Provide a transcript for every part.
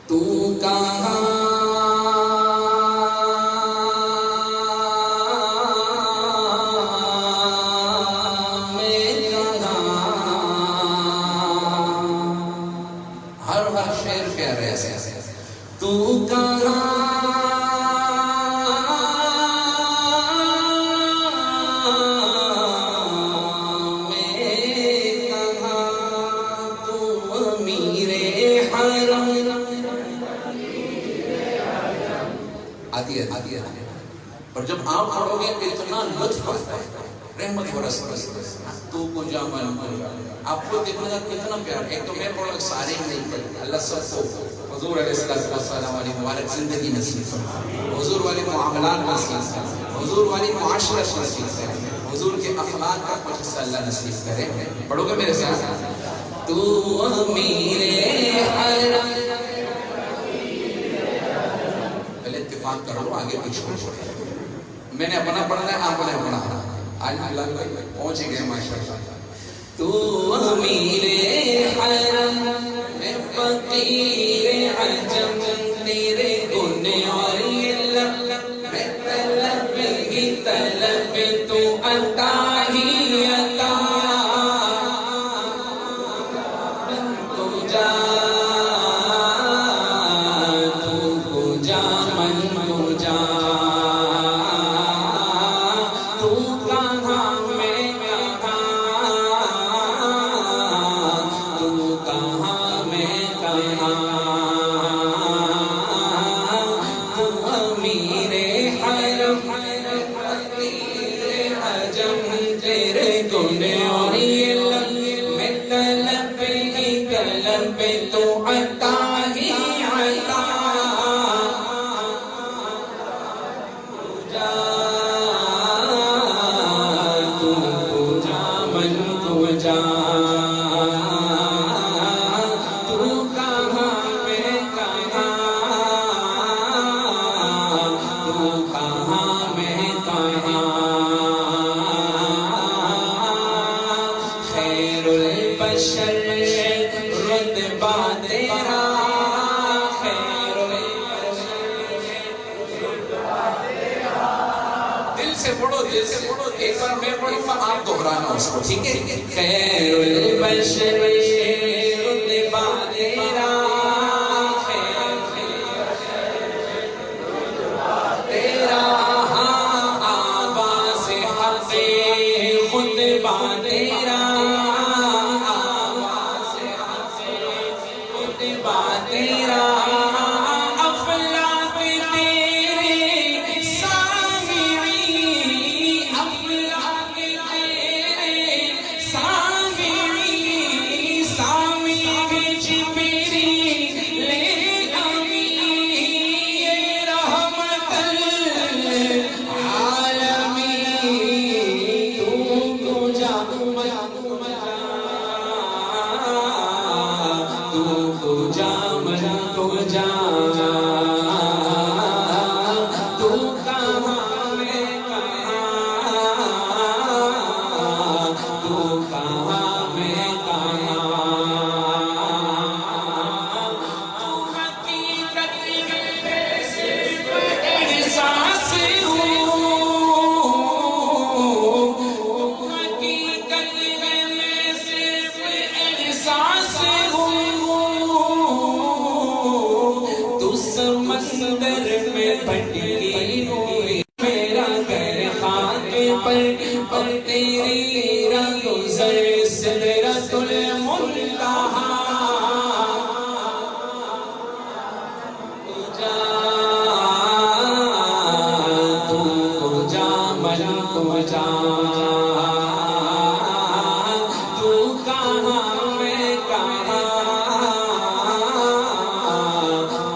تو کہاں میں کہاں، ہر شعر پیارا ہے ایسے تو کہاں آتی ہے پر جب آپ پڑھو گے اتنا لطف آتا ہے، رحمت برس تو کو جا من کو جا، آپ کو دیکھنے کا کتنا پیار. ایک تو میں پڑھو سارے نہیں پڑھے، اللہ سب کو حضور علیہ السلام والی مبارک زندگی نصیب فرمائے، حضور والی معاملات نصیب کرے، حضور والی معاشرت نصیب کرے، حضور کے اخلاق کا کچھ حصہ اللہ نصیب کرے. پڑھو گے میرے ساتھ؟ تو امیر حرم، کرو آگے پیچھے میں نے اپنا پڑھنا ہے، آپ نے اپنا. آج اللہ پہنچ گئے ماشاءاللہ. تو امیر حرم میں فقیر عجم، تیرے گنے اور یہ لب میں طلب ہی طلب، تو عطا ہی عطا تو جا ایک بار میں پڑھوں گا، آپ دہرانا اس کو، ٹھیک ہے؟ خیر البشر رتبہ تیرا، تیرا ہاں آواز حق خطبہ تیرا، آواز حق خطبہ تیرا، اور تیری رہگزر سدرۃ المنتہا، تو جا من کو جا، تو کہاں میں کہاں،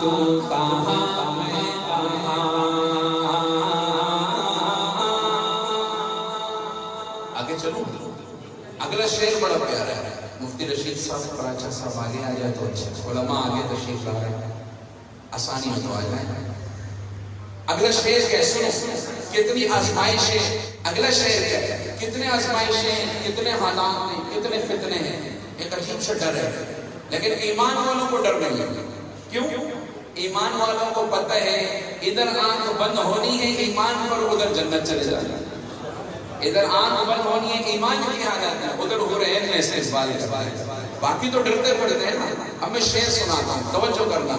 تو کہاں میں کہاں. آگے چلو، اگلا شعر بڑا پیارا ہے. مفتی رشید صاحب کراچا صاحب آگے آ جائے تو اچھا، علماء آگے تشریف لا رہے ہیں، آسانی ہے تو آ جائیں. اگلا شعر کیسے کتنی آزمائشیں، اگلا شعر کیا ہے، کتنے آزمائشیں، کتنے حالات ہیں، کتنے فتنے ہیں. ایک عجیب سے ڈر ہے، لیکن ایمان والوں کو ڈر نہیں ہے. کیوں؟ ایمان والوں کو پتہ ہے ادھر آنکھ بند ہونی ہے ایمان پر، ادھر جنت چلے جانا. ادھر آنکھ بند ہونی ہے ایمان کی حالت ہے، ادھر ہو رہے ہیں استقبال کرتے ہیں. باقی تو ڈرتے پڑتے ہیں نا. اب میں شعر سناتا ہوں، توجہ کرنا.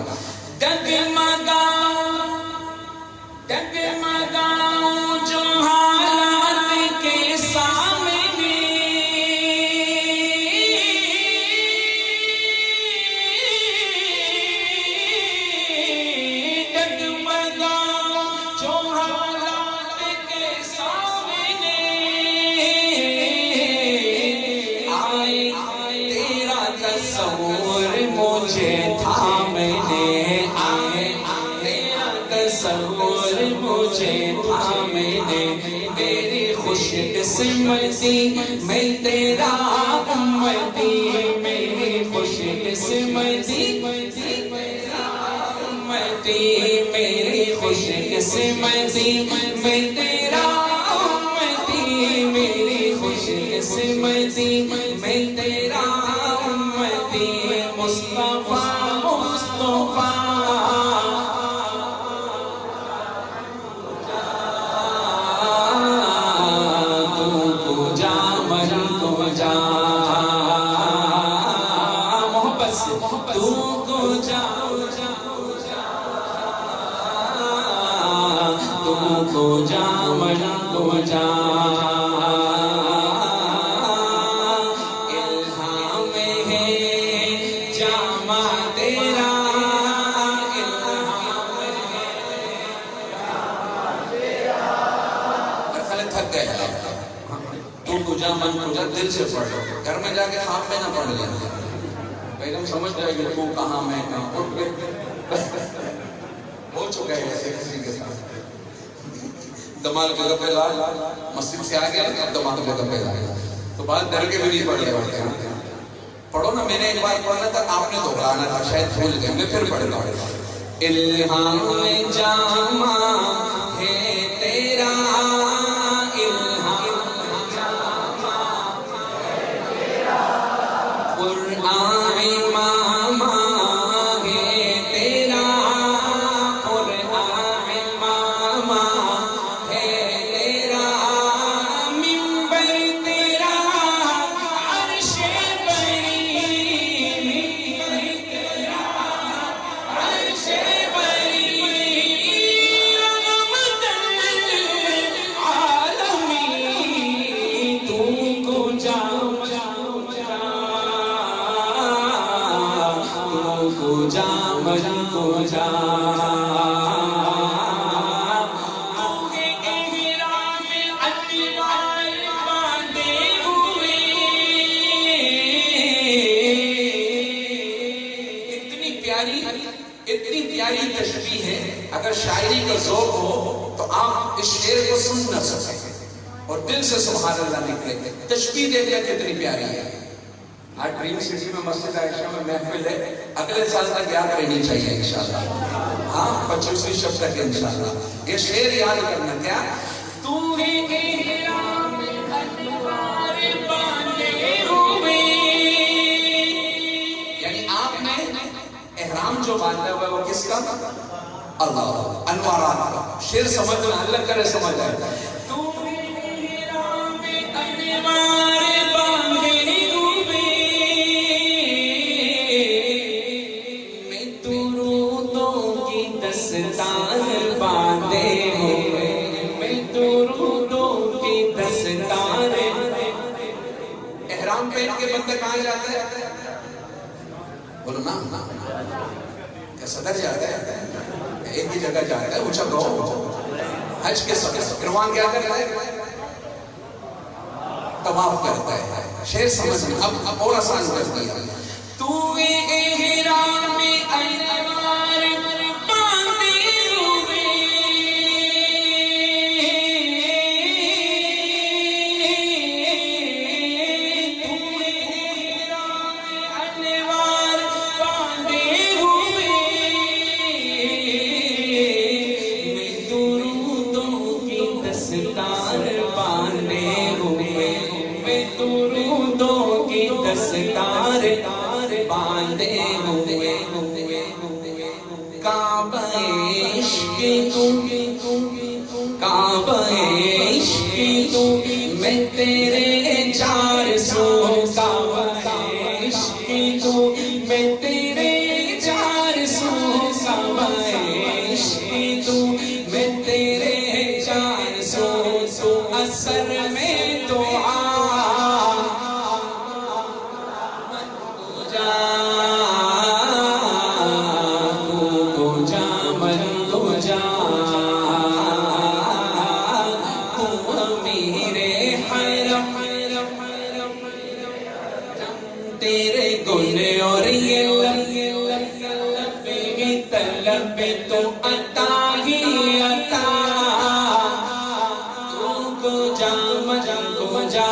ڈگمگاؤں جو حالات کے سامنے، ڈگمگاؤں جو حالات کے سامنے، آئے تیرا تصور مجھے تھامنے، آئے تیرا تصور مجھے تھامنے. میری خوش قسمتی میں تیرا امتی، میری خوش قسمتی امتی، میری خوش قسمتی میں تیرا امتی، میری خوش قسمتی میں تیرا امتی. مصطفیٰ مصطفیٰ محبت سے تو کو جا تو کو جا من کو جا. الہام ہے جامع تیرا، الہام ہے جامع تیرا. خالی تھک گئے تو کجا من کجا دل سے پڑھ لو، گھر میں جا کے خواب میں نہ پڑھ لینا. بیگم سمجھ جائے گی تو کہاں میں کہاں. اٹھ گئے ہو چکا ہے ایسے کسی کے ساتھ. دماغ جگہ پہ لا، مسجد سے آگے اب دماغ جگہ پہ لا، تو بات ڈر کے بھی نہیں پڑھ لے پڑتے ہیں. پڑھو نا، میں نے ایک بار پڑھنا تھا، آپ نے دہرانا تھا، شاید بھول گئے، میں پھر پڑھ رہا ہوں. الہام جامع ہے تیرا، قرآن ماما ہے تیرا، قرآن ماما ہے تیرا. منبر تیرا عرش بری، منبر تیرا عرش بری. رحمت للعالمین تو کو جا کو جا من کو جا. احرام انوار باندھے ہوئے، اتنی پیاری تشبیہ ہے. اگر شاعری کا ذوق ہو تو آپ اس شعر کو سن نہ سکیں اور دل سے سبحان اللہ نکلے. تشبیہ دے دیا کتنی پیاری ہے. آج ڈریم سٹی میں مسجد عائشہ میں محفل ہے، اگلے سال تک یاد رہنی چاہیے انشاءاللہ. ہاں 25ویں شب تک انشاءاللہ. یہ شعر یاد کرنا. کیا تو ہے احرام انوار باندھے ہوئے، یعنی آپ نے احرام جو باندھا ہوا ہے وہ کس کا؟ اللہ. انوارات کا شعر سمجھ لیں، اللہ کرے سمجھ آئے. تو ہے احرام انوار باندھے ہوئے، دستار باندھے ہوئے، میں درودوں کی دستار. احرام پہن کے بندہ کہاں جاتا ہے؟ بولو نا، کیا صدر جاتا ہے؟ ایک ہی جگہ جاتا ہے. اونچا کہو. حج کے سفر کروان کیا کرتا ہے؟ طواف کرتا ہے. شعر سمجھ میں اب اور آسان کر دیا. تو احرام انوار دستار باندھے کعبہ عشق تو میں تیرے 400 کعبہ عشق تو میں تیرے 400 کعبہ عشق تو میں تیرے 400 تو اثر میں دعا تیرے گن اور یہ لب بھی طلب تو عطا ہی عطا تو کو جا مجا کو جا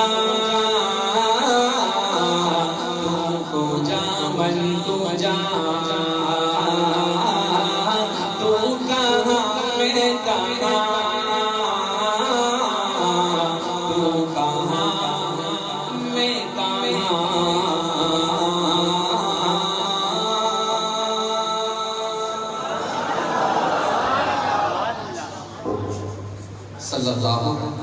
تو کو جا من کو جا تو کہاں میں کہاں تو کہاں میں کہاں صلی اللہ